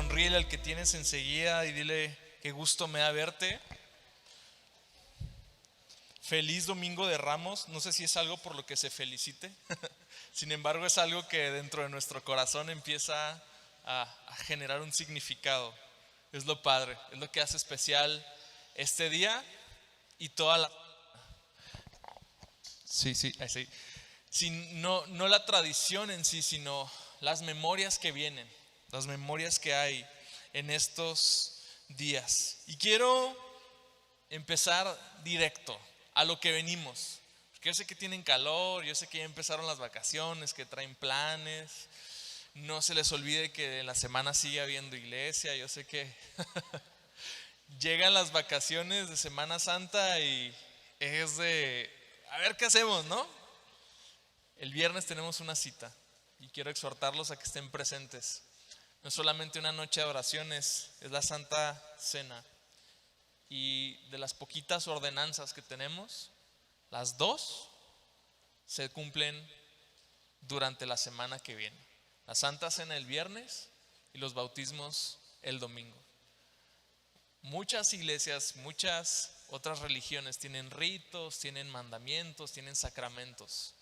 sonríele al que tienes enseguida y dile: qué gusto me da verte. Feliz Domingo de Ramos. No sé si es algo por lo que se felicite. Sin embargo, es algo que dentro de nuestro corazón empieza a generar un significado. Es lo padre, es lo que hace especial este día y toda la... Sí, sí. No la tradición en sí, sino las memorias que vienen, las memorias que hay en estos días. Y quiero empezar directo a lo que venimos. Porque yo sé que tienen calor, yo sé que ya empezaron las vacaciones, que traen planes. No se les olvide que en la semana sigue habiendo iglesia. Yo sé que llegan las vacaciones de Semana Santa y es de a ver qué hacemos, ¿no? El viernes tenemos una cita y quiero exhortarlos a que estén presentes. No es solamente una noche de oraciones, es la Santa Cena. Y de las poquitas ordenanzas que tenemos, las dos se cumplen durante la semana que viene. La Santa Cena el viernes y los bautismos el domingo. Muchas iglesias, muchas otras religiones tienen ritos, tienen mandamientos, tienen sacramentos.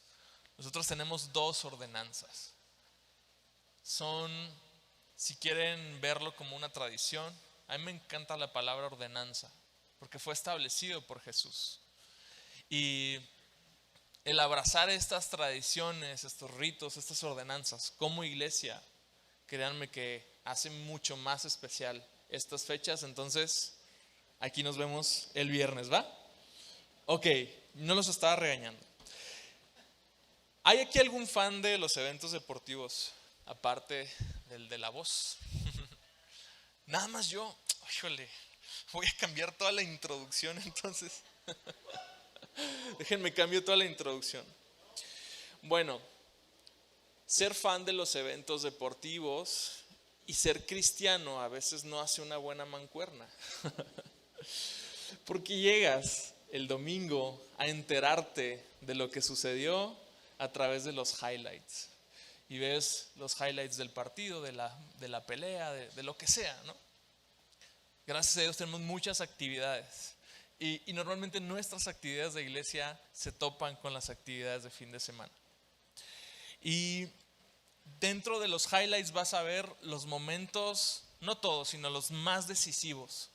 Nosotros tenemos dos ordenanzas. Son, si quieren verlo como una tradición, a mí me encanta la palabra ordenanza, porque fue establecido por Jesús. Y el abrazar estas tradiciones, estos ritos, estas ordenanzas como iglesia, créanme que hace mucho más especial estas fechas. Entonces, aquí nos vemos el viernes, ¿va? Ok, no los estaba regañando. ¿Hay aquí algún fan de los eventos deportivos, aparte del de La Voz? Nada más yo. Híjole, voy a cambiar toda la introducción entonces. Déjenme cambio toda la introducción. Bueno, ser fan de los eventos deportivos y ser cristiano a veces no hace una buena mancuerna. Porque llegas el domingo a enterarte de lo que sucedió a través de los highlights. Y ves los highlights del partido, de la pelea, de lo que sea, ¿no? Gracias a Dios tenemos muchas actividades. Y normalmente nuestras actividades de iglesia se topan con las actividades de fin de semana. Y dentro de los highlights vas a ver los momentos, no todos, sino los más decisivos.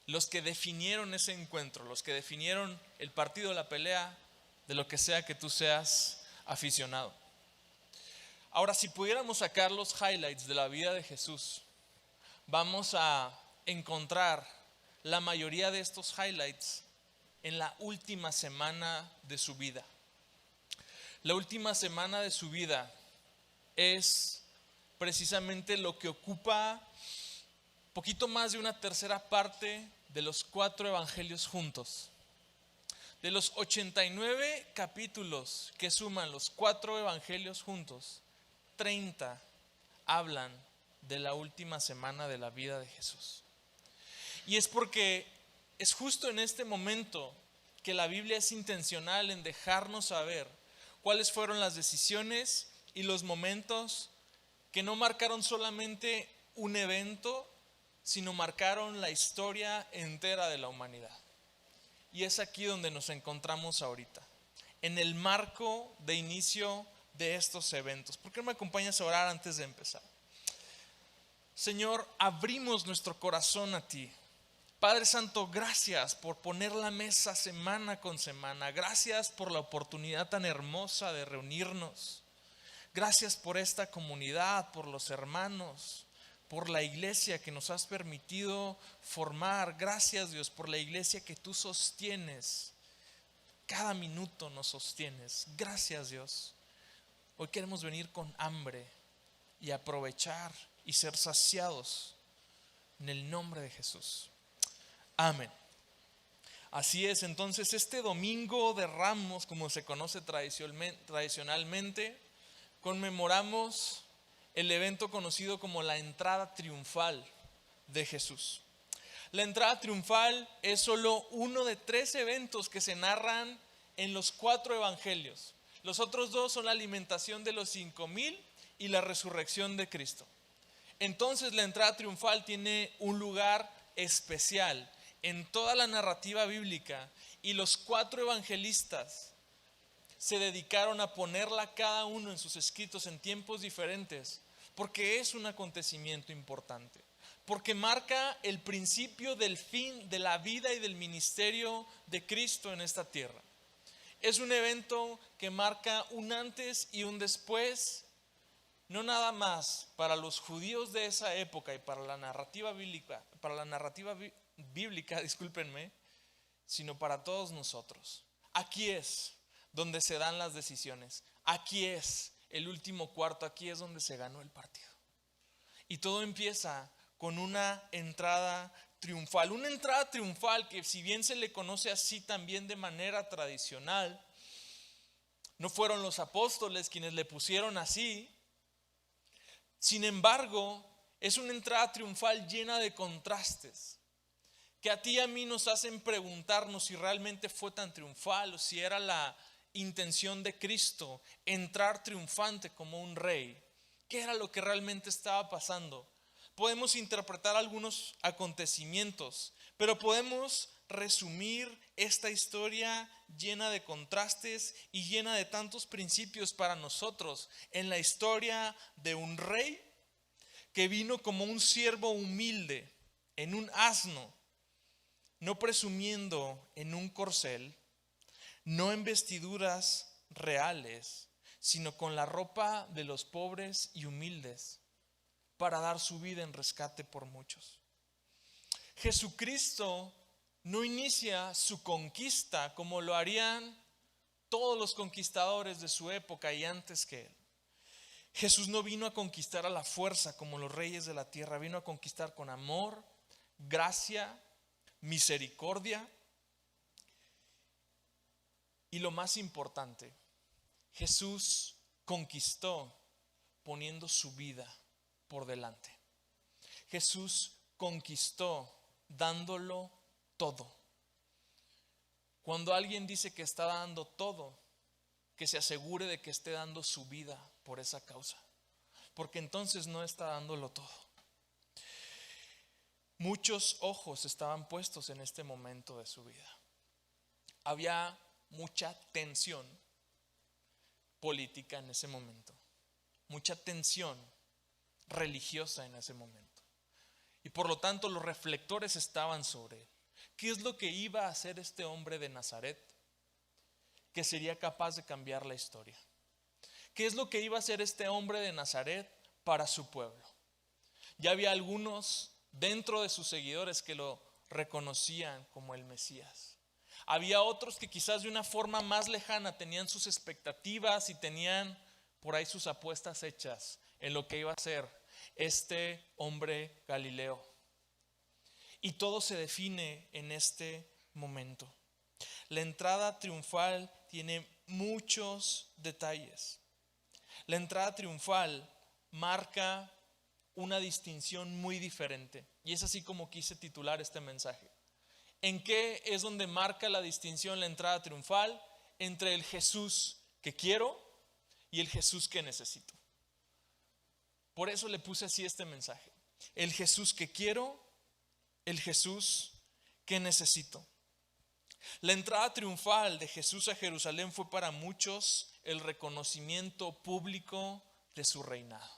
Los que definieron ese encuentro, los que definieron el partido, la pelea, de lo que sea que tú seas aficionado. Ahora, si pudiéramos sacar los highlights de la vida de Jesús, vamos a encontrar la mayoría de estos highlights en la última semana de su vida. La última semana de su vida es precisamente lo que ocupa poquito más de una tercera parte de los 4 evangelios juntos. De los 89 capítulos que suman los 4 evangelios juntos, 30 hablan de la última semana de la vida de Jesús. Y es porque es justo en este momento que la Biblia es intencional en dejarnos saber cuáles fueron las decisiones y los momentos que no marcaron solamente un evento, sino marcaron la historia entera de la humanidad. Y es aquí donde nos encontramos ahorita, en el marco de inicio de estos eventos. ¿Por qué no me acompañas a orar antes de empezar? Señor, abrimos nuestro corazón a ti. Padre Santo, gracias por poner la mesa semana con semana. Gracias por la oportunidad tan hermosa de reunirnos. Gracias por esta comunidad, por los hermanos, por la iglesia que nos has permitido formar. Gracias, Dios, por la iglesia que tú sostienes. Cada minuto nos sostienes. Gracias, Dios. Hoy queremos venir con hambre y aprovechar y ser saciados en el nombre de Jesús. Amén. Así es, entonces este domingo de Ramos, como se conoce tradicionalmente, conmemoramos el evento conocido como la entrada triunfal de Jesús. La entrada triunfal es solo uno de 3 eventos que se narran en los 4 evangelios. Los otros 2 son la alimentación de los 5,000 y la resurrección de Cristo. Entonces la entrada triunfal tiene un lugar especial en toda la narrativa bíblica, y los 4 evangelistas se dedicaron a ponerla cada uno en sus escritos en tiempos diferentes, porque es un acontecimiento importante, porque marca el principio del fin de la vida y del ministerio de Cristo en esta tierra. Es un evento que marca un antes y un después, no nada más para los judíos de esa época y para la narrativa bíblica, discúlpenme, sino para todos nosotros. Aquí es donde se dan las decisiones. Aquí es el último cuarto, aquí es donde se ganó el partido. Y todo empieza con una entrada triunfal. Una entrada triunfal que, si bien se le conoce así también de manera tradicional, no fueron los apóstoles quienes le pusieron así. Sin embargo, es una entrada triunfal llena de contrastes, que a ti y a mí nos hacen preguntarnos si realmente fue tan triunfal o si era la intención de Cristo entrar triunfante como un rey. ¿Qué era lo que realmente estaba pasando? Podemos interpretar algunos acontecimientos, pero podemos resumir esta historia llena de contrastes y llena de tantos principios para nosotros en la historia de un rey que vino como un siervo humilde en un asno, no presumiendo en un corcel, no en vestiduras reales, sino con la ropa de los pobres y humildes, para dar su vida en rescate por muchos. Jesucristo no inicia su conquista como lo harían todos los conquistadores de su época y antes que él. Jesús no vino a conquistar a la fuerza como los reyes de la tierra, vino a conquistar con amor, gracia, misericordia. Y lo más importante, Jesús conquistó poniendo su vida por delante. Jesús conquistó dándolo todo. Cuando alguien dice que está dando todo, que se asegure de que esté dando su vida por esa causa, porque entonces no está dándolo todo. Muchos ojos estaban puestos en este momento de su vida. Había mucha tensión política en ese momento, mucha tensión religiosa en ese momento, y por lo tanto los reflectores estaban sobre él. ¿Qué es lo que iba a hacer este hombre de Nazaret que sería capaz de cambiar la historia? ¿Qué es lo que iba a hacer este hombre de Nazaret para su pueblo? Ya había algunos dentro de sus seguidores que lo reconocían como el Mesías. Había otros que quizás de una forma más lejana tenían sus expectativas y tenían por ahí sus apuestas hechas en lo que iba a ser este hombre Galileo. Y todo se define en este momento. La entrada triunfal tiene muchos detalles. La entrada triunfal marca una distinción muy diferente, y es así como quise titular este mensaje. ¿En qué es donde marca la distinción la entrada triunfal? Entre el Jesús que quiero y el Jesús que necesito. Por eso le puse así este mensaje: el Jesús que quiero, el Jesús que necesito. La entrada triunfal de Jesús a Jerusalén fue para muchos el reconocimiento público de su reinado.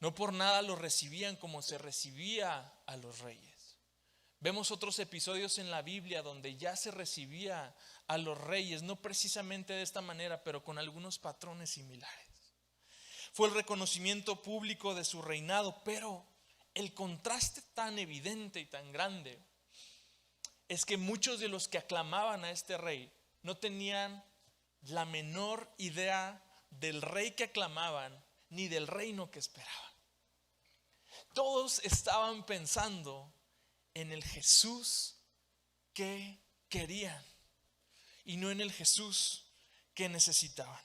No por nada lo recibían como se recibía a los reyes. Vemos otros episodios en la Biblia donde ya se recibía a los reyes, no precisamente de esta manera, pero con algunos patrones similares. Fue el reconocimiento público de su reinado, pero el contraste tan evidente y tan grande es que muchos de los que aclamaban a este rey no tenían la menor idea del rey que aclamaban ni del reino que esperaban. Todos estaban pensando en el Jesús que querían y no en el Jesús que necesitaban.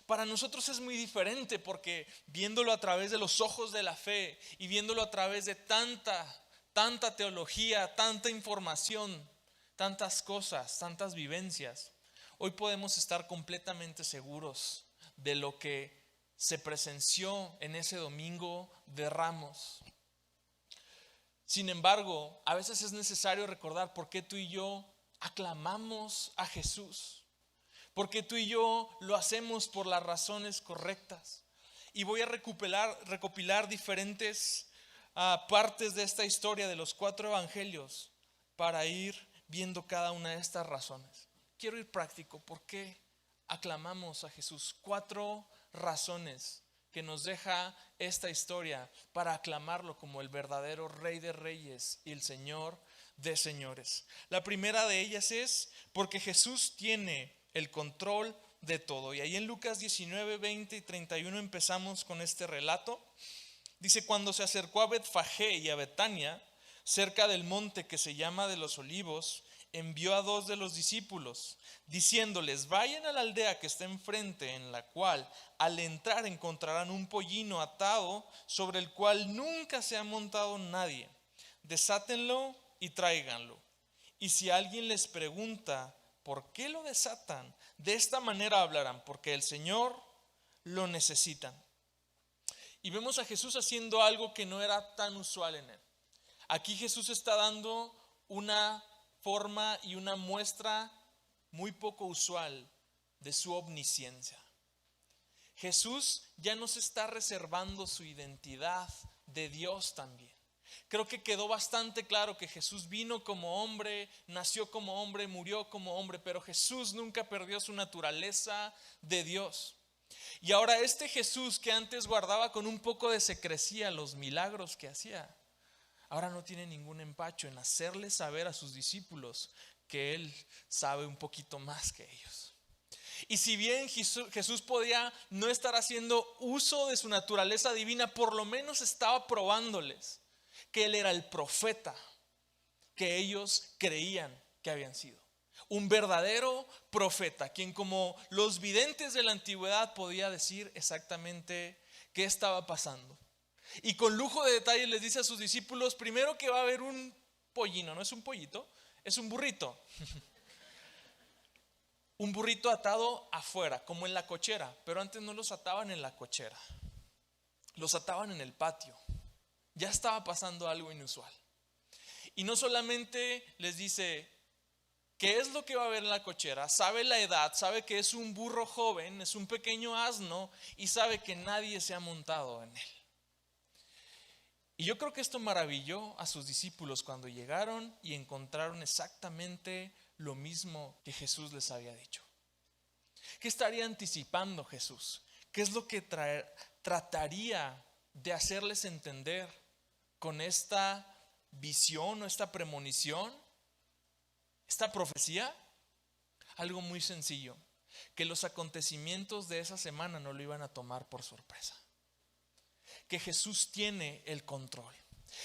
Para nosotros es muy diferente, porque viéndolo a través de los ojos de la fe y viéndolo a través de tanta teología, tanta información, tantas cosas, tantas vivencias, hoy podemos estar completamente seguros de lo que se presenció en ese domingo de Ramos. Sin embargo, a veces es necesario recordar por qué tú y yo aclamamos a Jesús, por qué tú y yo lo hacemos por las razones correctas. Y voy a recopilar diferentes partes de esta historia de los 4 evangelios para ir viendo cada una de estas razones. Quiero ir práctico. ¿Por qué aclamamos a Jesús? 4 razones que nos deja esta historia para aclamarlo como el verdadero Rey de Reyes y el Señor de Señores. La primera de ellas es porque Jesús tiene el control de todo. Y ahí en Lucas 19, 20 y 31 empezamos con este relato. Dice: cuando se acercó a Betfagé y a Betania, cerca del monte que se llama de los Olivos, envió a 2 de los discípulos, diciéndoles: vayan a la aldea que está enfrente, en la cual al entrar encontrarán un pollino atado, sobre el cual nunca se ha montado nadie. Desátenlo y tráiganlo. Y si alguien les pregunta por qué lo desatan, de esta manera hablarán: porque el Señor lo necesita. Y vemos a Jesús haciendo algo que no era tan usual en él. Aquí Jesús está dando una forma y una muestra muy poco usual de su omnisciencia. Jesús ya nos está reservando su identidad de Dios también. Creo que quedó bastante claro que Jesús vino como hombre, nació como hombre, murió como hombre, pero Jesús nunca perdió su naturaleza de Dios. Y ahora este Jesús que antes guardaba con un poco de secrecía los milagros que hacía, ahora no tiene ningún empacho en hacerles saber a sus discípulos que Él sabe un poquito más que ellos. Y si bien Jesús podía no estar haciendo uso de su naturaleza divina, por lo menos estaba probándoles que Él era el profeta que ellos creían que habían sido. Un verdadero profeta, quien como los videntes de la antigüedad podía decir exactamente qué estaba pasando. Y con lujo de detalles les dice a sus discípulos, primero, que va a haber un pollino, no es un pollito, es un burrito. Un burrito atado afuera, como en la cochera, pero antes no los ataban en la cochera, los ataban en el patio. Ya estaba pasando algo inusual. Y no solamente les dice qué es lo que va a haber en la cochera, sabe la edad, sabe que es un burro joven, es un pequeño asno, y sabe que nadie se ha montado en él. Y yo creo que esto maravilló a sus discípulos cuando llegaron y encontraron exactamente lo mismo que Jesús les había dicho. ¿Qué estaría anticipando Jesús? ¿Qué es lo que trataría de hacerles entender con esta visión o esta premonición, esta profecía? Algo muy sencillo: que los acontecimientos de esa semana no lo iban a tomar por sorpresa. Que Jesús tiene el control.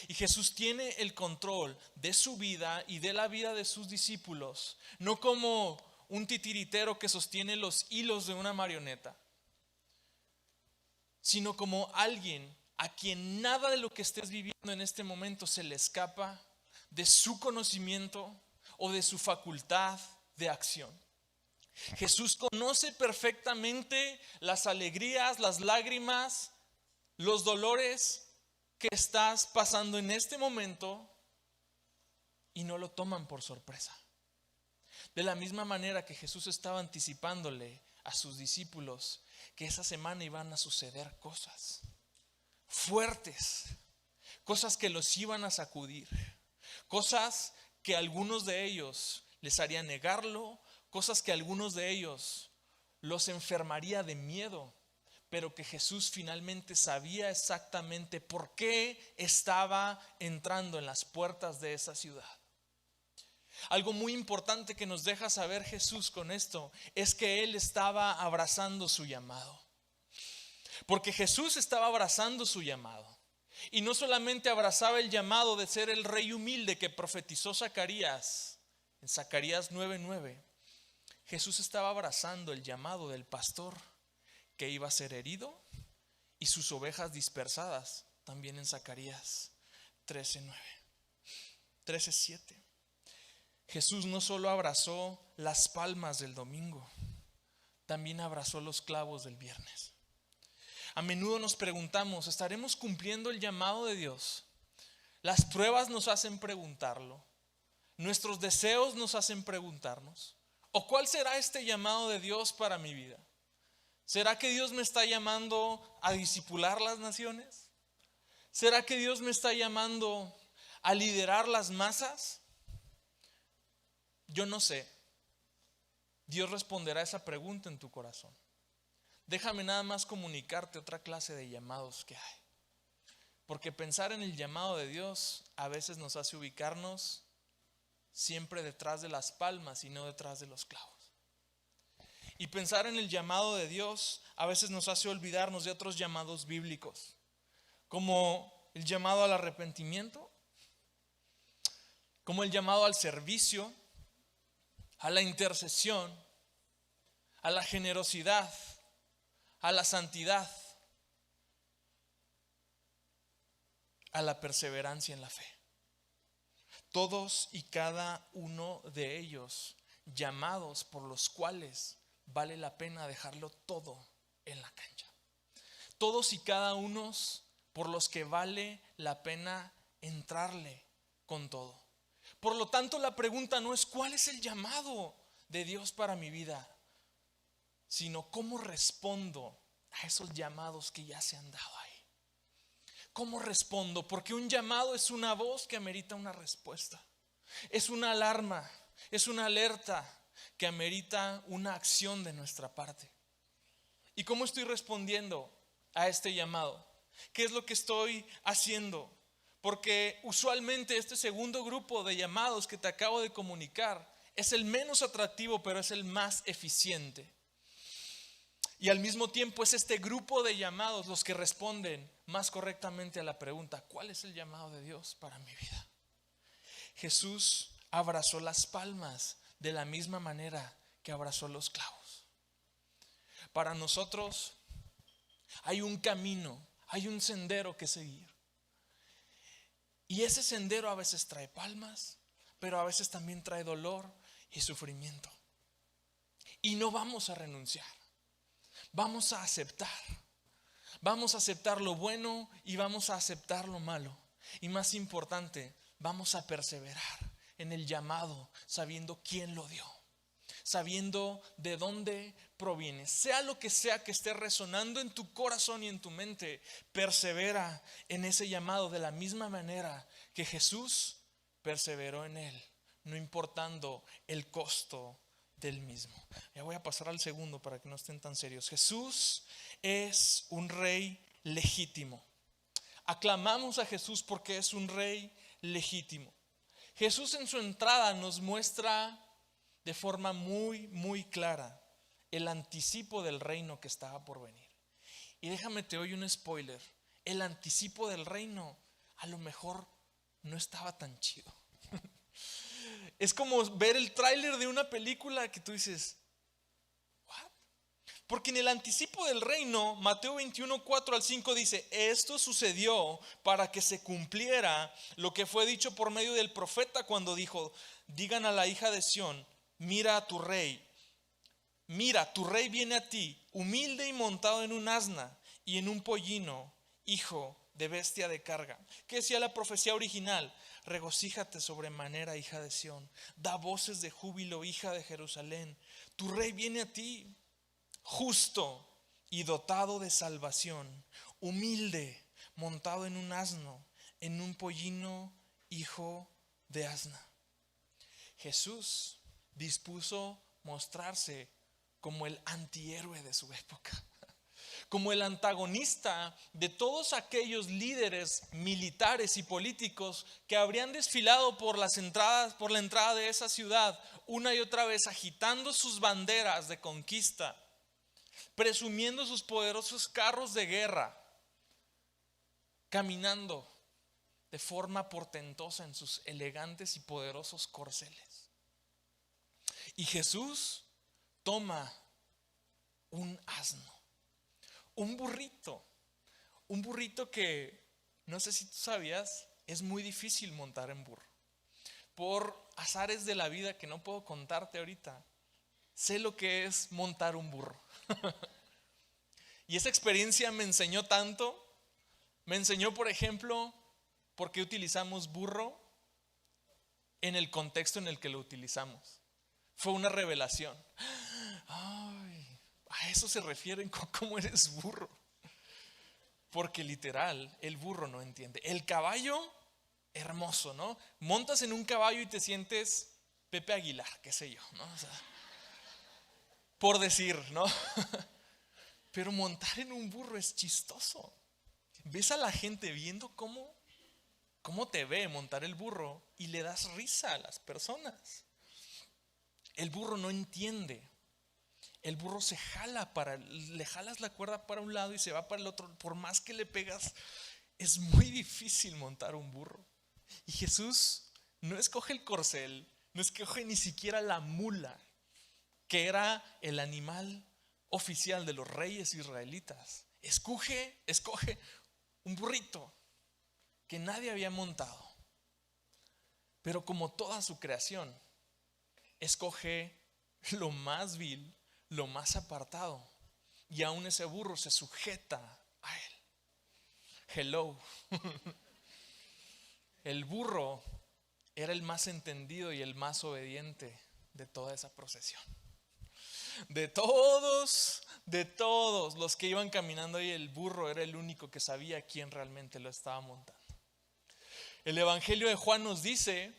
Y Jesús tiene el control de su vida y de la vida de sus discípulos, no como un titiritero que sostiene los hilos de una marioneta, sino como alguien a quien nada de lo que estés viviendo en este momento se le escapa de su conocimiento o de su facultad de acción. Jesús conoce perfectamente las alegrías, las lágrimas, los dolores que estás pasando en este momento y no lo toman por sorpresa. De la misma manera que Jesús estaba anticipándole a sus discípulos que esa semana iban a suceder cosas fuertes, cosas que los iban a sacudir, cosas que a algunos de ellos les haría negarlo, cosas que a algunos de ellos los enfermaría de miedo, pero que Jesús finalmente sabía exactamente por qué estaba entrando en las puertas de esa ciudad. Algo muy importante que nos deja saber Jesús con esto es que Él estaba abrazando su llamado. Porque Jesús estaba abrazando su llamado. Y no solamente abrazaba el llamado de ser el rey humilde que profetizó Zacarías en Zacarías 9:9. Jesús estaba abrazando el llamado del pastor que iba a ser herido y sus ovejas dispersadas, también en Zacarías 13:7. Jesús no solo abrazó las palmas del domingo, también abrazó los clavos del viernes. A menudo nos preguntamos, ¿estaremos cumpliendo el llamado de Dios? Las pruebas nos hacen preguntarlo. Nuestros deseos nos hacen preguntarnos, ¿o cuál será este llamado de Dios para mi vida? ¿Será que Dios me está llamando a discipular las naciones? ¿Será que Dios me está llamando a liderar las masas? Yo no sé. Dios responderá esa pregunta en tu corazón. Déjame nada más comunicarte otra clase de llamados que hay. Porque pensar en el llamado de Dios a veces nos hace ubicarnos siempre detrás de las palmas y no detrás de los clavos. Y pensar en el llamado de Dios a veces nos hace olvidarnos de otros llamados bíblicos, como el llamado al arrepentimiento, como el llamado al servicio, a la intercesión, a la generosidad, a la santidad, a la perseverancia en la fe. Todos y cada uno de ellos llamados por los cuales vale la pena dejarlo todo en la cancha. Todos y cada uno por los que vale la pena entrarle con todo. Por lo tanto, la pregunta no es ¿cuál es el llamado de Dios para mi vida?, sino ¿cómo respondo a esos llamados que ya se han dado ahí? ¿Cómo respondo? Porque un llamado es una voz que amerita una respuesta. Es una alarma, es una alerta que amerita una acción de nuestra parte. ¿Y cómo estoy respondiendo a este llamado? ¿Qué es lo que estoy haciendo? Porque usualmente este segundo grupo de llamados que te acabo de comunicar es el menos atractivo, pero es el más eficiente. Y al mismo tiempo es este grupo de llamados los que responden más correctamente a la pregunta, ¿cuál es el llamado de Dios para mi vida? Jesús abrazó las palmas de la misma manera que abrazó los clavos. Para nosotros hay un camino, hay un sendero que seguir. Y ese sendero a veces trae palmas, pero a veces también trae dolor y sufrimiento. Y no vamos a renunciar. Vamos a aceptar. Vamos a aceptar lo bueno y vamos a aceptar lo malo. Y más importante, vamos a perseverar en el llamado, sabiendo quién lo dio, sabiendo de dónde proviene. Sea lo que sea que esté resonando en tu corazón y en tu mente, persevera en ese llamado de la misma manera que Jesús perseveró en él, no importando el costo del mismo. Ya voy a pasar al segundo para que no estén tan serios. Jesús es un rey legítimo. Aclamamos a Jesús porque es un rey legítimo. Jesús en su entrada nos muestra de forma muy clara el anticipo del reino que estaba por venir. Y déjame te doy un spoiler. El anticipo del reino a lo mejor no estaba tan chido. Es como ver el tráiler de una película que tú dices, ¿what? Porque en el anticipo del reino, Mateo 21, 4 al 5 dice, esto sucedió para que se cumpliera lo que fue dicho por medio del profeta cuando dijo, digan a la hija de Sión, mira, tu rey viene a ti, humilde y montado en un asna y en un pollino, hijo de bestia de carga. ¿Qué decía la profecía original? Regocíjate sobremanera, hija de Sión, da voces de júbilo, hija de Jerusalén. Tu rey viene a ti, justo y dotado de salvación, humilde, montado en un asno, en un pollino, hijo de asna. Jesús dispuso mostrarse como el antihéroe de su época, como el antagonista de todos aquellos líderes militares y políticos que habrían desfilado por la entrada de esa ciudad una y otra vez, agitando sus banderas de conquista, presumiendo sus poderosos carros de guerra, caminando de forma portentosa en sus elegantes y poderosos corceles. Y Jesús toma un asno, un burrito que, no sé si tú sabías, es muy difícil montar en burro. Por azares de la vida que no puedo contarte ahorita, sé lo que es montar un burro. Y esa experiencia me enseñó tanto. Me enseñó, por ejemplo, por qué utilizamos burro en el contexto en el que lo utilizamos. Fue una revelación. Ay, a eso se refieren con cómo eres burro. Porque literal, el burro no entiende. El caballo, hermoso, ¿no? Montas en un caballo y te sientes Pepe Aguilar, qué sé yo, ¿no? O sea, por decir, ¿no? Pero montar en un burro es chistoso. Ves a la gente viendo cómo te ve montar el burro y le das risa a las personas. El burro no entiende. El burro se jala le jalas la cuerda para un lado y se va para el otro. Por más que le pegas, es muy difícil montar un burro. Y Jesús no escoge el corcel, no escoge ni siquiera la mula, que era el animal oficial de los reyes israelitas. Escoge un burrito que nadie había montado. Pero como toda su creación, escoge lo más vil, lo más apartado, y aún ese burro se sujeta a él. Hello. El burro era el más entendido y el más obediente de toda esa procesión. De todos los que iban caminando ahí, el burro era el único que sabía quién realmente lo estaba montando. El Evangelio de Juan nos dice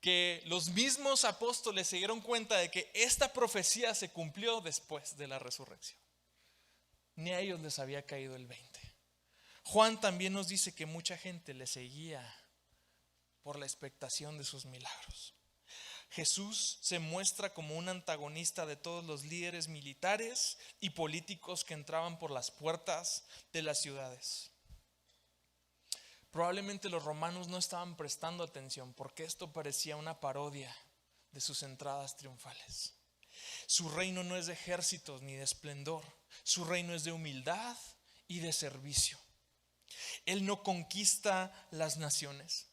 que los mismos apóstoles se dieron cuenta de que esta profecía se cumplió después de la resurrección. Ni a ellos les había caído el 20. Juan también nos dice que mucha gente le seguía por la expectación de sus milagros. Jesús se muestra como un antagonista de todos los líderes militares y políticos que entraban por las puertas de las ciudades. Probablemente los romanos no estaban prestando atención porque esto parecía una parodia de sus entradas triunfales. Su reino no es de ejércitos ni de esplendor, su reino es de humildad y de servicio. Él no conquista las naciones.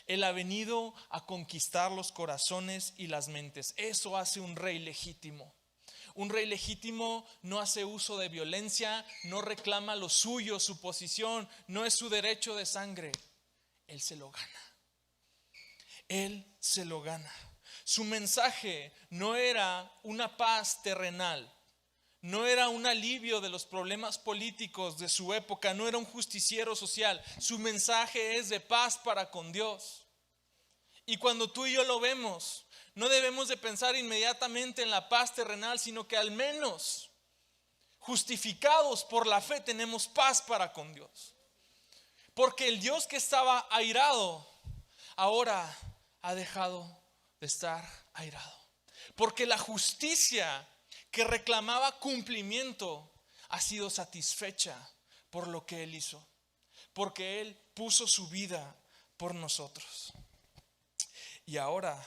Él ha venido a conquistar los corazones y las mentes. Eso hace un rey legítimo. Un rey legítimo no hace uso de violencia, no reclama lo suyo, su posición, no es su derecho de sangre. Él se lo gana. Él se lo gana. Su mensaje no era una paz terrenal, no era un alivio de los problemas políticos de su época, no era un justiciero social. Su mensaje es de paz para con Dios. Y cuando tú y yo lo vemos, no debemos de pensar inmediatamente en la paz terrenal, sino que al menos justificados por la fe tenemos paz para con Dios. Porque el Dios que estaba airado ahora ha dejado de estar airado. Porque la justicia que reclamaba cumplimiento ha sido satisfecha por lo que Él hizo. Porque Él puso su vida por nosotros. Y ahora,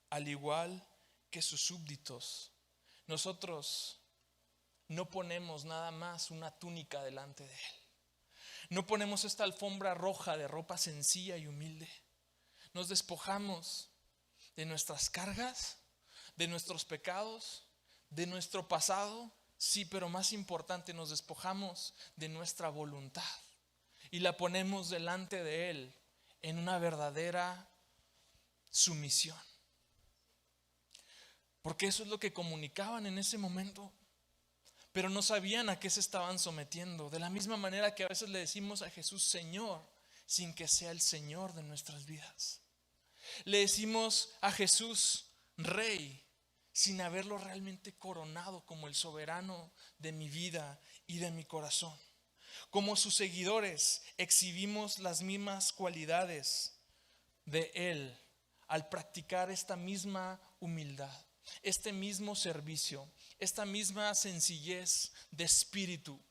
al igual que sus súbditos, nosotros no ponemos nada más una túnica delante de Él. No ponemos esta alfombra roja de ropa sencilla y humilde. Nos despojamos de nuestras cargas, de nuestros pecados, de nuestro pasado. Sí, pero más importante, nos despojamos de nuestra voluntad y la ponemos delante de Él en una verdadera sumisión. Porque eso es lo que comunicaban en ese momento, pero no sabían a qué se estaban sometiendo. De la misma manera que a veces le decimos a Jesús Señor, sin que sea el Señor de nuestras vidas. Le decimos a Jesús Rey, sin haberlo realmente coronado como el soberano de mi vida y de mi corazón. Como sus seguidores exhibimos las mismas cualidades de Él al practicar esta misma humildad, este mismo servicio, esta misma sencillez de espíritu.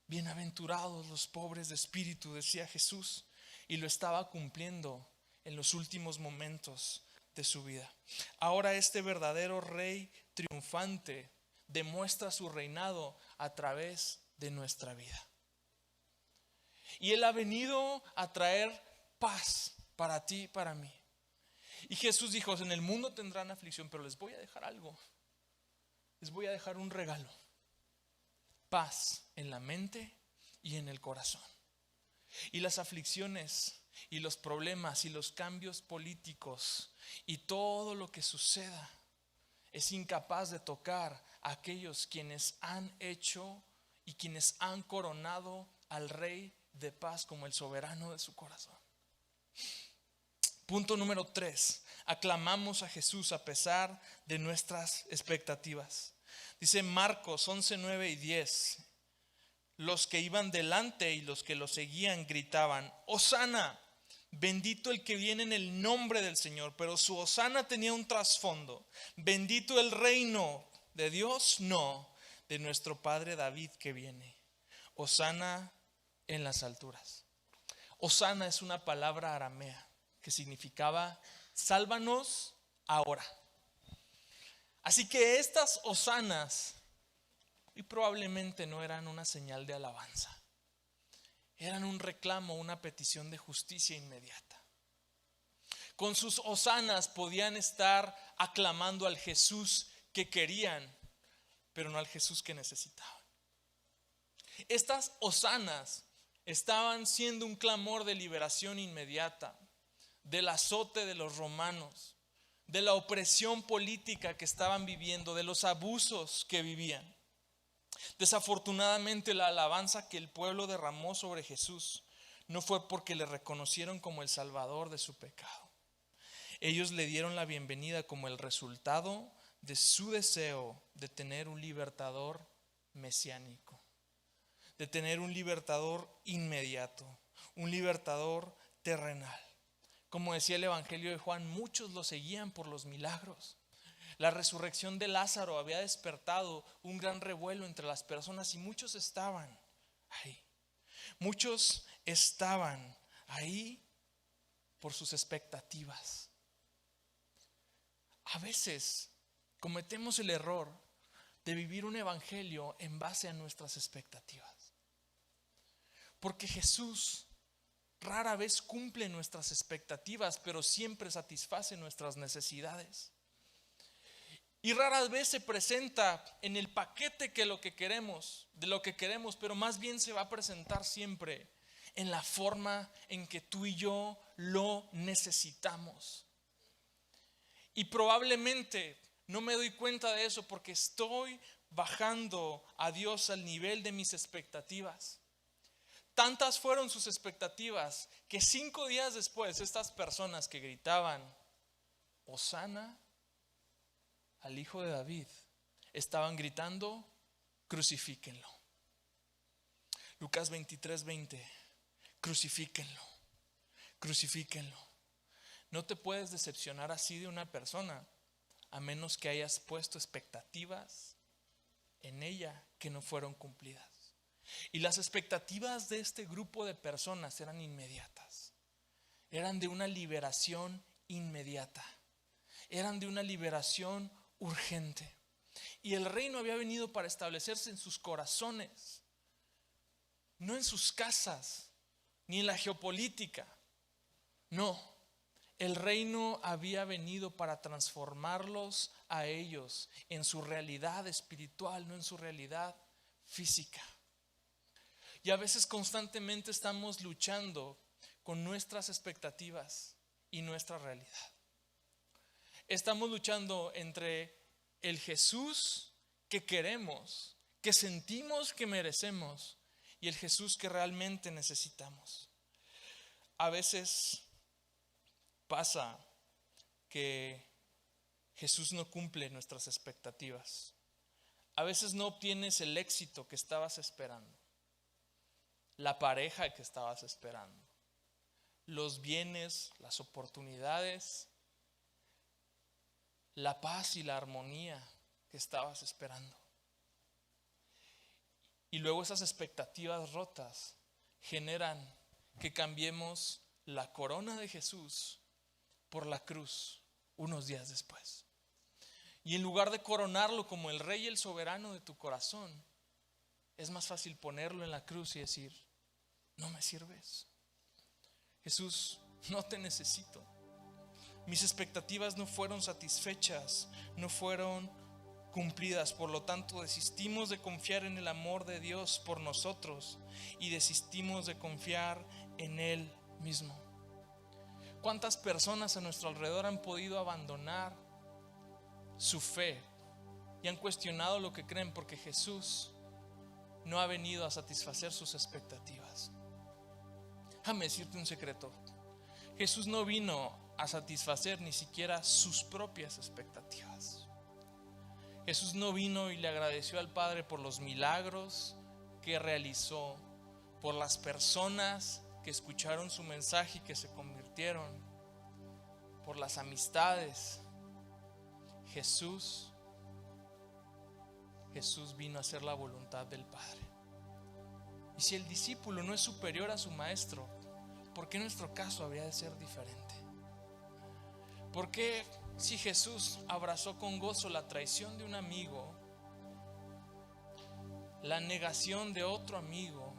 Bienaventurados los pobres de espíritu, decía Jesús, y lo estaba cumpliendo en los últimos momentos de su vida. Ahora este verdadero rey triunfante demuestra su reinado a través de nuestra vida. Y Él ha venido a traer paz para ti y para mí. Y Jesús dijo, en el mundo tendrán aflicción, pero les voy a dejar algo. Les voy a dejar un regalo. paz en la mente y en el corazón. Y las aflicciones y los problemas y los cambios políticos y todo lo que suceda es incapaz de tocar a aquellos quienes han hecho y quienes han coronado al Rey de paz como el soberano de su corazón. Punto número 3. Aclamamos a Jesús a pesar de nuestras expectativas. Dice Marcos 11, 9 y 10. Los que iban delante y los que lo seguían gritaban: Hosana, bendito el que viene en el nombre del Señor. Pero su hosana tenía un trasfondo: bendito el reino de Dios, no, de nuestro padre David que viene. Hosana en las alturas. Hosana es una palabra aramea que significaba sálvanos ahora. Así que estas hosanas y probablemente no eran una señal de alabanza, eran un reclamo, una petición de justicia inmediata. Con sus hosanas podían estar aclamando al Jesús que querían, pero no al Jesús que necesitaban. Estas hosanas estaban siendo un clamor de liberación inmediata del azote de los romanos, de la opresión política que estaban viviendo, de los abusos que vivían. Desafortunadamente, la alabanza que el pueblo derramó sobre Jesús no fue porque le reconocieron como el salvador de su pecado. Ellos le dieron la bienvenida como el resultado de su deseo de tener un libertador mesiánico, de tener un libertador inmediato, un libertador terrenal. Como decía el Evangelio de Juan, muchos lo seguían por los milagros. La resurrección de Lázaro había despertado un gran revuelo entre las personas y muchos estaban ahí. Muchos estaban ahí por sus expectativas. A veces cometemos el error de vivir un evangelio en base a nuestras expectativas. Porque Jesús rara vez cumple nuestras expectativas, pero siempre satisface nuestras necesidades. Y rara vez se presenta en el paquete de lo que queremos, pero más bien se va a presentar siempre en la forma en que tú y yo lo necesitamos. Y probablemente no me doy cuenta de eso porque estoy bajando a Dios al nivel de mis expectativas. Tantas fueron sus expectativas que 5 días después estas personas que gritaban Hosana al Hijo de David estaban gritando crucifíquenlo. Lucas 23:20, crucifíquenlo, crucifíquenlo. No te puedes decepcionar así de una persona a menos que hayas puesto expectativas en ella que no fueron cumplidas. Y las expectativas de este grupo de personas eran inmediatas. Eran de una liberación inmediata. Eran de una liberación urgente. Y el reino había venido para establecerse en sus corazones, no en sus casas, ni en la geopolítica. No, el reino había venido para transformarlos a ellos en su realidad espiritual, no en su realidad física. Y a veces constantemente estamos luchando con nuestras expectativas y nuestra realidad. Estamos luchando entre el Jesús que queremos, que sentimos que merecemos, y el Jesús que realmente necesitamos. A veces pasa que Jesús no cumple nuestras expectativas. A veces no obtienes el éxito que estabas esperando, la pareja que estabas esperando, los bienes, las oportunidades, la paz y la armonía que estabas esperando. Y luego esas expectativas rotas generan que cambiemos la corona de Jesús por la cruz unos días después. Y en lugar de coronarlo como el rey y el soberano de tu corazón, es más fácil ponerlo en la cruz y decir, no me sirves. Jesús, no te necesito. Mis expectativas no fueron satisfechas, no fueron cumplidas. Por lo tanto, desistimos de confiar en el amor de Dios por nosotros y desistimos de confiar en Él mismo. ¿Cuántas personas a nuestro alrededor han podido abandonar su fe y han cuestionado lo que creen porque Jesús no ha venido a satisfacer sus expectativas? Déjame decirte un secreto. Jesús no vino a satisfacer ni siquiera sus propias expectativas. Jesús no vino y le agradeció al Padre por los milagros que realizó, por las personas que escucharon su mensaje y que se convirtieron, por las amistades. Jesús vino a hacer la voluntad del Padre. Y si el discípulo no es superior a su maestro, ¿por qué nuestro caso habría de ser diferente? ¿Por qué si Jesús abrazó con gozo la traición de un amigo, la negación de otro amigo,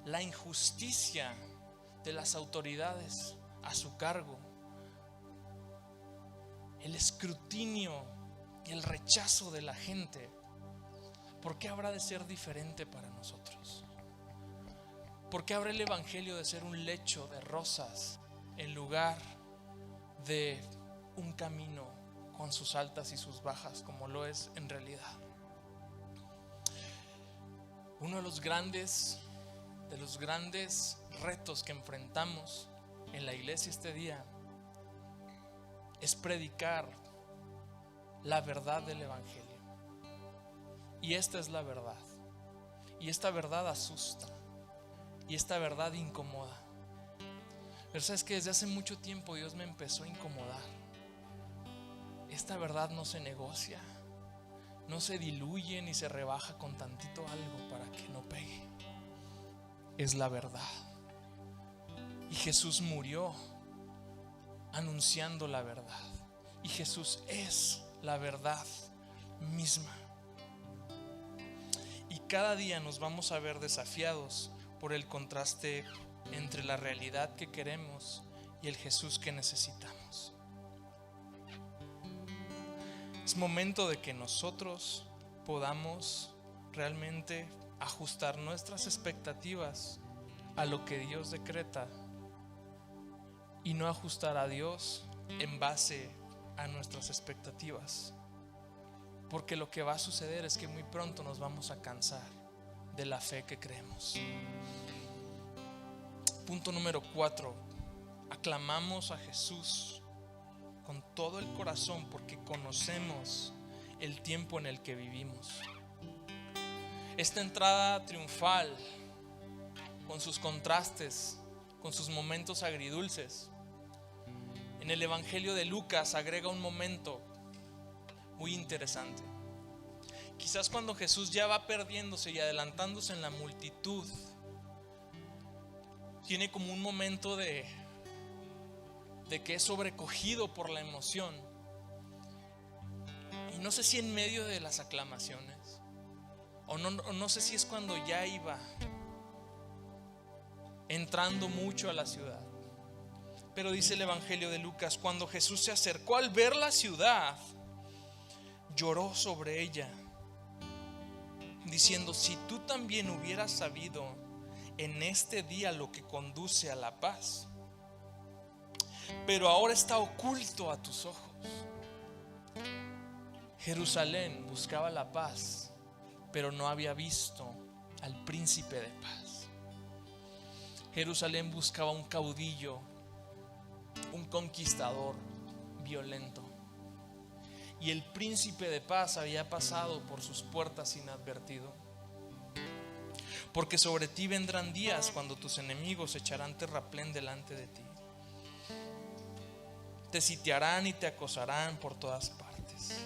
la injusticia de las autoridades a su cargo, el escrutinio y el rechazo de la gente, ¿por qué habrá de ser diferente para nosotros? ¿Por qué habrá el evangelio de ser un lecho de rosas en lugar de un camino con sus altas y sus bajas, como lo es en realidad? Uno de los grandes retos que enfrentamos en la iglesia este día es predicar la verdad del evangelio. Y esta es la verdad. Y esta verdad asusta. Y esta verdad incomoda. Pero sabes que desde hace mucho tiempo Dios me empezó a incomodar. Esta verdad no se negocia, no se diluye ni se rebaja con tantito algo para que no pegue. Es la verdad. Y Jesús murió anunciando la verdad. Y Jesús es la verdad misma. Y cada día nos vamos a ver desafiados por el contraste entre la realidad que queremos y el Jesús que necesitamos. Es momento de que nosotros podamos realmente ajustar nuestras expectativas a lo que Dios decreta y no ajustar a Dios en base a nuestras expectativas, porque lo que va a suceder es que muy pronto nos vamos a cansar de la fe que creemos. Punto número 4: aclamamos a Jesús con todo el corazón porque conocemos el tiempo en el que vivimos. Esta entrada triunfal, con sus contrastes, con sus momentos agridulces, en el Evangelio de Lucas agrega un momento muy interesante. Quizás cuando Jesús ya va perdiéndose y adelantándose en la multitud, tiene como un momento de que es sobrecogido por la emoción. Y no sé si en medio de las aclamaciones, o no sé si es cuando ya iba entrando mucho a la ciudad. Pero dice el Evangelio de Lucas: cuando Jesús se acercó al ver la ciudad, lloró sobre ella, diciendo: si tú también hubieras sabido en este día lo que conduce a la paz, pero ahora está oculto a tus ojos. Jerusalén buscaba la paz, pero no había visto al príncipe de paz. Jerusalén buscaba un caudillo, un conquistador violento. Y el príncipe de paz había pasado por sus puertas inadvertido. Porque sobre ti vendrán días cuando tus enemigos echarán terraplén delante de ti. Te sitiarán y te acosarán por todas partes.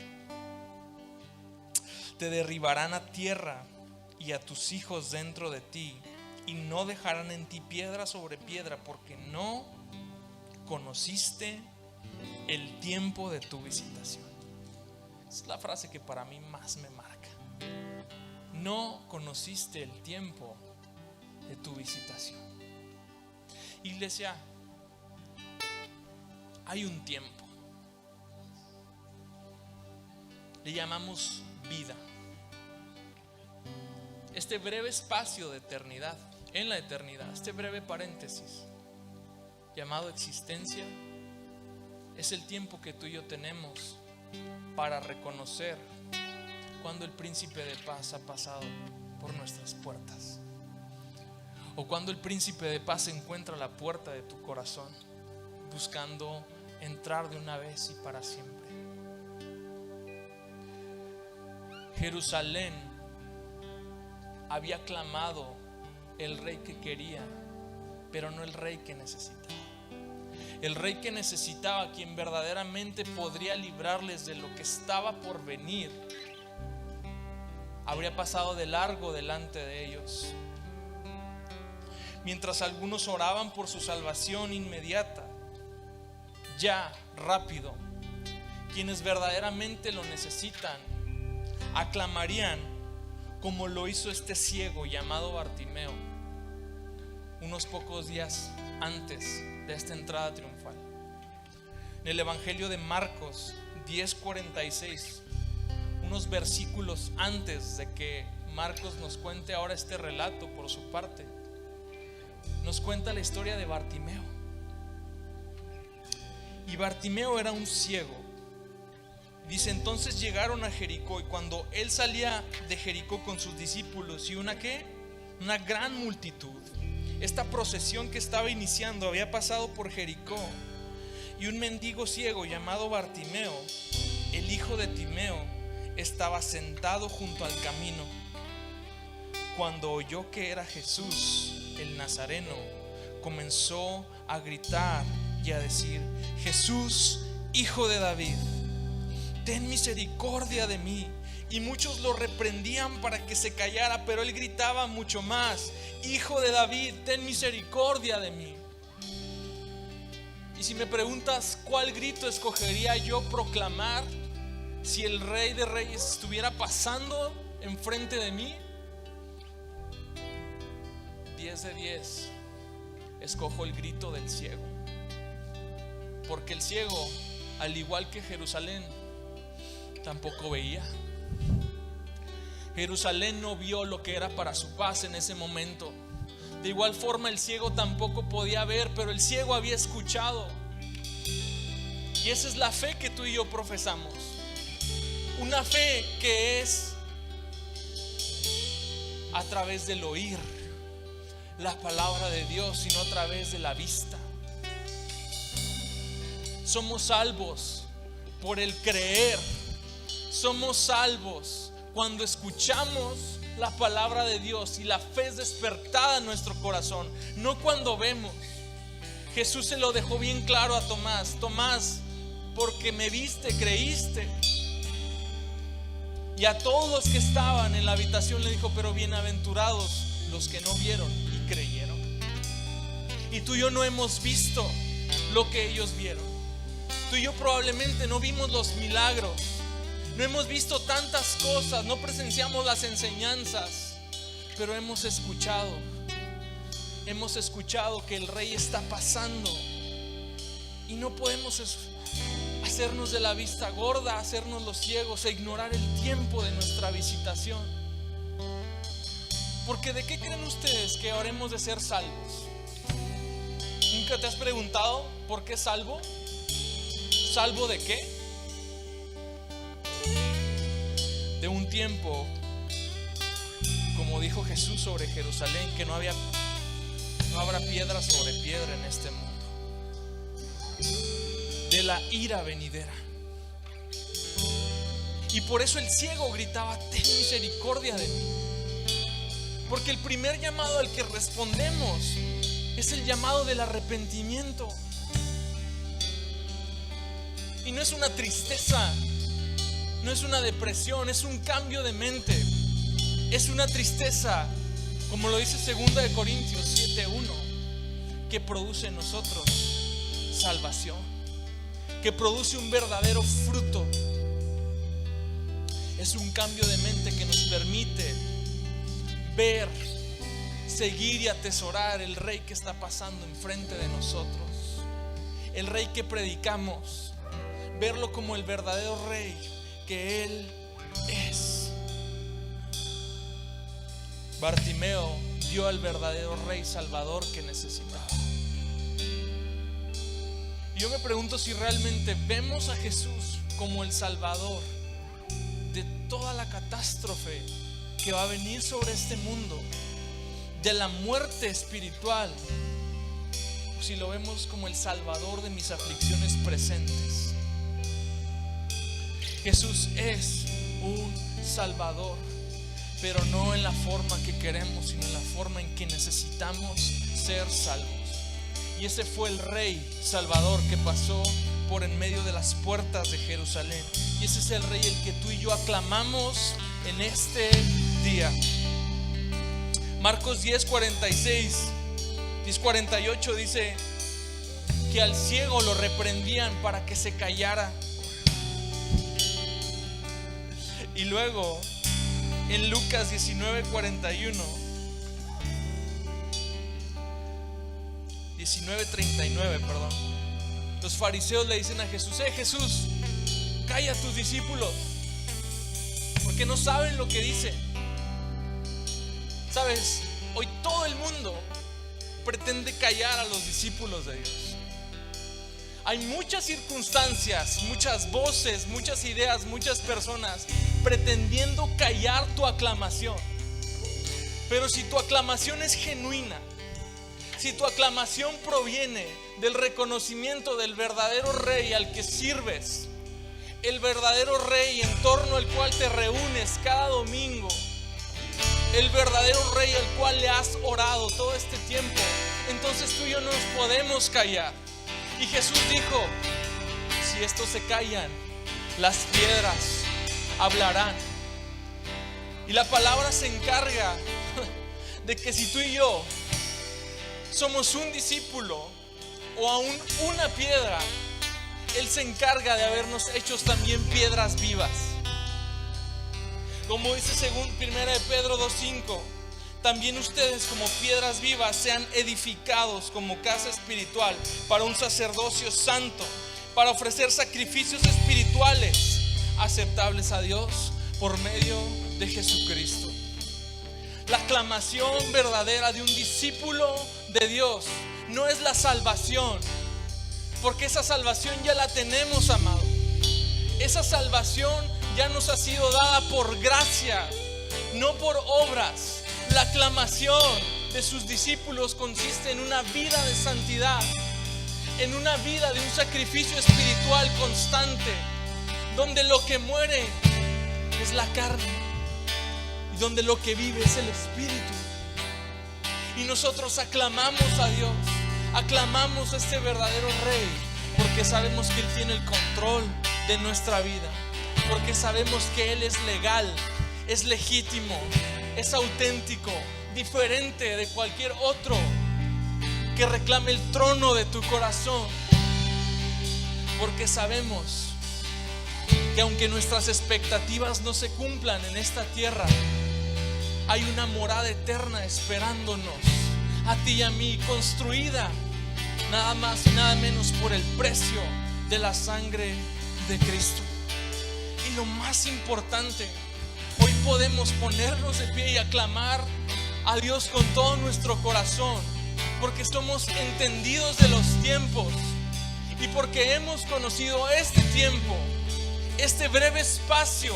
Te derribarán a tierra y a tus hijos dentro de ti, y no dejarán en ti piedra sobre piedra, porque no conociste el tiempo de tu visitación. Es la frase que para mí más me marca. No conociste el tiempo de tu visitación. Iglesia, hay un tiempo. le llamamos vida. Este breve espacio de eternidad, en la eternidad, este breve paréntesis llamado existencia, es el tiempo que tú y yo tenemos para reconocer cuando el príncipe de paz ha pasado por nuestras puertas, o cuando el príncipe de paz encuentra la puerta de tu corazón buscando entrar de una vez y para siempre. Jerusalén había clamado el rey que quería, pero no el rey que necesitaba. El rey que necesitaba, quien verdaderamente podría librarles de lo que estaba por venir, habría pasado de largo delante de ellos. Mientras algunos oraban por su salvación inmediata, ya, rápido, quienes verdaderamente lo necesitan aclamarían como lo hizo este ciego llamado Bartimeo unos pocos días antes de esta entrada triunfal. En el Evangelio de Marcos 10:46, unos versículos antes de que Marcos nos cuente ahora este relato por su parte, nos cuenta la historia de Bartimeo. Y Bartimeo era un ciego. Dice: entonces llegaron a Jericó, y cuando él salía de Jericó con sus discípulos y una gran multitud, esta procesión que estaba iniciando había pasado por Jericó, y un mendigo ciego llamado Bartimeo, el hijo de Timeo, estaba sentado junto al camino. Cuando oyó que era Jesús el Nazareno, comenzó a gritar y a decir: Jesús, hijo de David, ten misericordia de mí. Y muchos lo reprendían para que se callara, pero él gritaba mucho más: Hijo de David, ten misericordia de mí. Y si me preguntas cuál grito escogería yo proclamar si el Rey de Reyes estuviera pasando enfrente de mí, 10 de 10 escojo el grito del ciego. Porque el ciego, al igual que Jerusalén, tampoco veía. Jerusalén no vio lo que era para su paz en ese momento. De igual forma el ciego tampoco podía ver, pero el ciego había escuchado. Y esa es la fe que tú y yo profesamos. Una fe que es a través del oír la palabra de Dios, y no a través de la vista. Somos salvos por el creer. Somos salvos cuando escuchamos la palabra de Dios y la fe es despertada en nuestro corazón, no cuando vemos. Jesús se lo dejó bien claro a Tomás: Tomás, porque me viste, creíste. Y a todos los que estaban en la habitación le dijo: pero bienaventurados los que no vieron y creyeron. Y tú y yo no hemos visto lo que ellos vieron. Tú y yo probablemente no vimos los milagros, no hemos visto tantas cosas, no presenciamos las enseñanzas, pero hemos escuchado que el Rey está pasando. Y no podemos hacernos de la vista gorda, hacernos los ciegos e ignorar el tiempo de nuestra visitación. Porque ¿de qué creen ustedes que habremos de ser salvos? ¿Nunca te has preguntado por qué salvo? ¿Salvo de qué? De un tiempo, como dijo Jesús sobre Jerusalén, que no habrá piedra sobre piedra en este mundo. De la ira venidera. Y por eso el ciego gritaba: ten misericordia de mí. Porque el primer llamado al que respondemos es el llamado del arrepentimiento. Y no es una tristeza, no es una depresión, es un cambio de mente. Es una tristeza, como lo dice 2 Corintios 7:1, que produce en nosotros salvación, que produce un verdadero fruto. Es un cambio de mente que nos permite ver, seguir y atesorar el Rey que está pasando enfrente de nosotros, el Rey que predicamos, verlo como el verdadero Rey que Él es. Bartimeo vio al verdadero Rey Salvador que necesitaba. Y yo me pregunto si realmente vemos a Jesús como el Salvador de toda la catástrofe que va a venir sobre este mundo, de la muerte espiritual, o si lo vemos como el Salvador de mis aflicciones presentes. Jesús es un Salvador, pero no en la forma que queremos, sino en la forma en que necesitamos ser salvos. Y ese fue el Rey Salvador que pasó por en medio de las puertas de Jerusalén. Y ese es el Rey el que tú y yo aclamamos en este día. Marcos 10:46, 10:48 dice que al ciego lo reprendían para que se callara. Y luego en Lucas 19:41, 19:39, los fariseos le dicen a Jesús: Jesús, calla a tus discípulos, porque no saben lo que dicen. Sabes, hoy todo el mundo pretende callar a los discípulos de Dios. Hay muchas circunstancias, muchas voces, muchas ideas, muchas personas pretendiendo callar tu aclamación. Pero si tu aclamación es genuina, si tu aclamación proviene del reconocimiento del verdadero Rey al que sirves, el verdadero Rey en torno al cual te reúnes cada domingo, el verdadero Rey al cual le has orado todo este tiempo, entonces tú y yo no nos podemos callar. Y Jesús dijo: si estos se callan, las piedras hablarán. Y la palabra se encarga de que si tú y yo somos un discípulo o aún una piedra, Él se encarga de habernos hechos también piedras vivas. Como dice según 1 Pedro 2:5, también ustedes como piedras vivas sean edificados como casa espiritual para un sacerdocio santo, para ofrecer sacrificios espirituales aceptables a Dios por medio de Jesucristo. La aclamación verdadera de un discípulo de Dios no es la salvación, porque esa salvación ya la tenemos, amado. Esa salvación ya nos ha sido dada por gracia, no por obras. La aclamación de sus discípulos consiste en una vida de santidad, en una vida de un sacrificio espiritual constante, donde lo que muere es la carne y donde lo que vive es el Espíritu. Y nosotros aclamamos a Dios, aclamamos a este verdadero Rey, porque sabemos que Él tiene el control de nuestra vida, porque sabemos que Él es legal, es legítimo, es auténtico, diferente de cualquier otro que reclame el trono de tu corazón. Porque sabemos que aunque nuestras expectativas no se cumplan en esta tierra, hay una morada eterna esperándonos a ti y a mí, construida nada más y nada menos por el precio de la sangre de Cristo. Y lo más importante, hoy podemos ponernos de pie y aclamar a Dios con todo nuestro corazón, porque somos entendidos de los tiempos y porque hemos conocido este tiempo, este breve espacio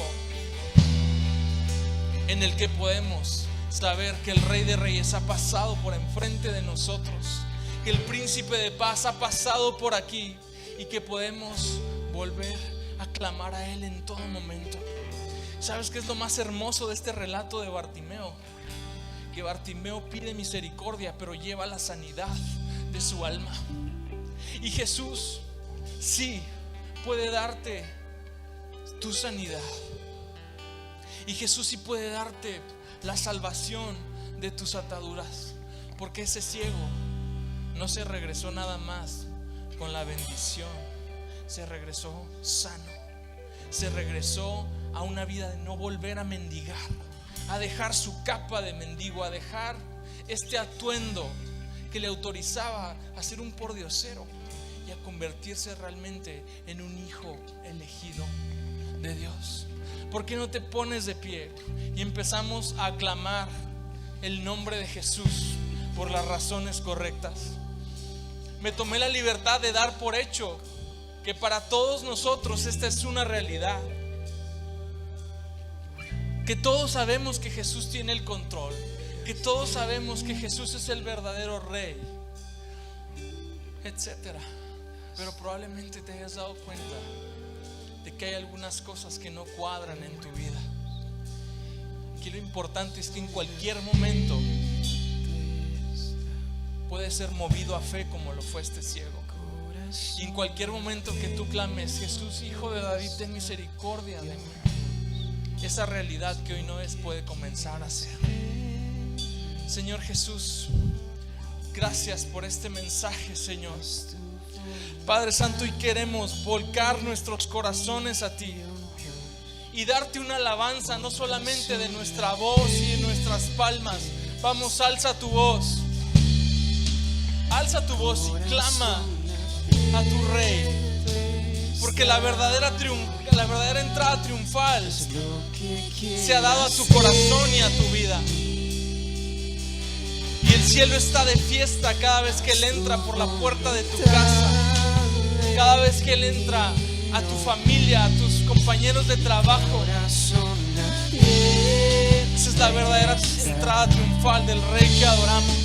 en el que podemos saber que el Rey de Reyes ha pasado por enfrente de nosotros, que el Príncipe de Paz ha pasado por aquí y que podemos volver a clamar a Él en todo momento. ¿Sabes qué es lo más hermoso de este relato de Bartimeo? Que Bartimeo pide misericordia, pero lleva la sanidad de su alma. Y Jesús sí puede darte tu sanidad. Y Jesús sí puede darte la salvación de tus ataduras, porque ese ciego no se regresó nada más con la bendición, se regresó sano, se regresó a una vida de no volver a mendigar, a dejar su capa de mendigo, a dejar este atuendo que le autorizaba a ser un pordiosero y a convertirse realmente en un hijo elegido, de Dios? ¿Por qué no te pones de pie y empezamos a aclamar el nombre de Jesús por las razones correctas? Me tomé la libertad de dar por hecho que para todos nosotros esta es una realidad, que todos sabemos que Jesús tiene el control, que todos sabemos que Jesús es el verdadero Rey, etcétera. Pero probablemente te hayas dado cuenta de que hay algunas cosas que no cuadran en tu vida. Que lo importante es que en cualquier momento puedes ser movido a fe como lo fue este ciego. Y en cualquier momento que tú clames: Jesús, Hijo de David, ten misericordia de mí, esa realidad que hoy no es puede comenzar a ser. Señor Jesús, gracias por este mensaje, Señor. Padre Santo, y queremos volcar nuestros corazones a ti y darte una alabanza, no solamente de nuestra voz y de nuestras palmas. Vamos, alza tu voz y clama a tu Rey, porque la verdadera entrada triunfal se ha dado a tu corazón y a tu vida. Y el cielo está de fiesta cada vez que Él entra por la puerta de tu casa, cada vez que Él entra a tu familia, a tus compañeros de trabajo. Esa es la verdadera entrada triunfal del Rey que adoramos.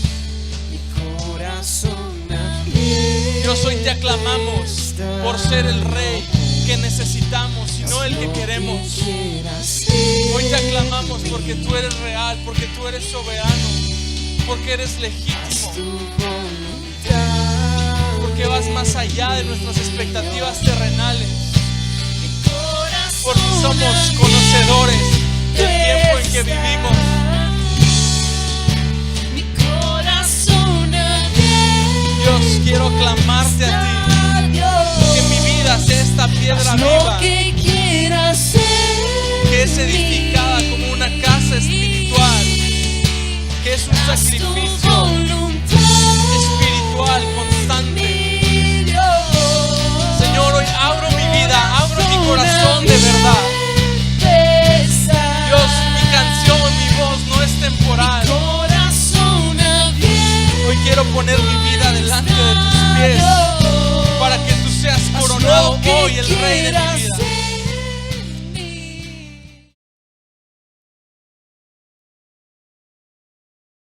Dios, hoy te aclamamos por ser el Rey que necesitamos y no el que queremos. Hoy te aclamamos porque tú eres real, porque tú eres soberano, porque eres legítimo, porque vas más allá de nuestras expectativas terrenales, porque somos conocedores del tiempo en que vivimos. Dios, quiero aclamarte a ti, que mi vida sea esta piedra viva, que es edificada como una casa espiritual, que es un sacrificio espiritual constante. Señor, hoy abro mi vida, abro mi corazón de verdad. Dios, mi canción, mi voz no es temporal. Hoy quiero poner mi vida delante de tus pies para que tú seas coronado hoy el Rey de mi vida.